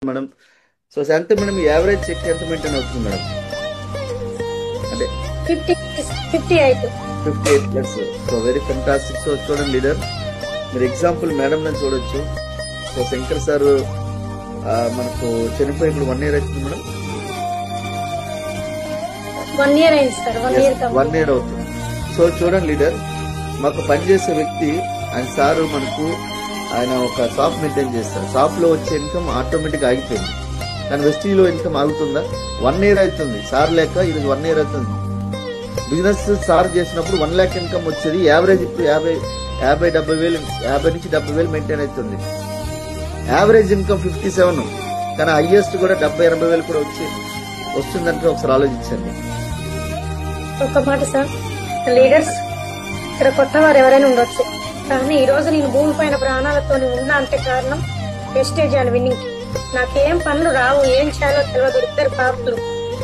Madam. So ఎంత madam average check ఎంత maintain అవుతుంది మేడం? అంటే 58 plus. So very fantastic. So చూడండి లీడర్, మీరు ఎగ్జాంపుల్ మేడం నేను చూడొచ్చు. సో శంకర్ సార్ మనకు చనిపోయి ఇప్పుడు 1 year అవుతుంది మేడం. 1 year అయింది సార్. 1 year అవుతుంది. సో చూడండి లీడర్, మాకు పనిచేసే వ్యక్తి ఆయన సారు మనకు ఆయన ఒక షాప్ మెయింటైన్ చేస్తారు. షాప్ లో వచ్చే ఇన్కమ్ ఆటోమేటిక్ ఆగిపోయింది. కానీ వెస్టీలో ఇన్కమ్ ఆగుతుందా? 1 year అవుతుంది సార్ లేక, ఇది 1 year అవుతుంది. బిజినెస్ సార్ చేసినప్పుడు 1 lakh ఇన్కమ్ వచ్చేది. యావరేజ్ ఇప్పుడు 50-70 నుంచి 70,000 మెయింటైన్ అవుతుంది. యావరేజ్ ఇన్కమ్ 57, కానీ హైయెస్ట్ కూడా 70-80,000 కూడా వస్తుందంటే ఒకసారి ఆలోచించండి. ఒక మాట సార్, లీడర్స్ ఇక్కడ కొత్త వారు ఎవరైనా ఉండొచ్చు, కానీ ఈ రోజు నేను భూమి పైన ప్రాణాలతో ఉన్నా అంటే కారణం వెస్టేజ్ అండ్ విన్నింగ్. నాకేం పనులు రావు, ఏం చేయాలో తెలియదు, 2 పాపలు.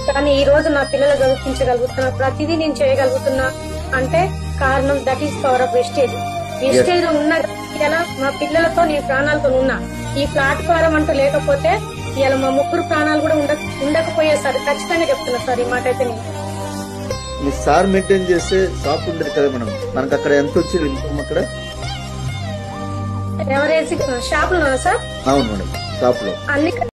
కానీ ఈ రోజు నా పిల్లలు చదివించగలుగుతున్నా, ప్రతిదీ నేను చేయగలుగుతున్నా అంటే కారణం that is power of wastage. Wastage లో ఉన్న ఇలా మా పిల్లలతో నేను ప్రాణాలతో ఉన్నా. ఈ ప్లాట్ఫారం అంటూ లేకపోతే ఇలా మా 3 ప్రాణాలు కూడా ఉండకపోయే సార్. ఖచ్చితంగా చెప్తున్నా సార్ ఈ మాట అయితే. నేను మీ సార్ మెయింటైన్ చేసే షాప్ ఉండేది కదా మేడం, మనకు అక్కడ ఎంత వచ్చేది ఇన్కమ్ అక్కడ? ఎవరేసి షాప్ లో సార్? అవును మేడం, షాప్ లో అన్ని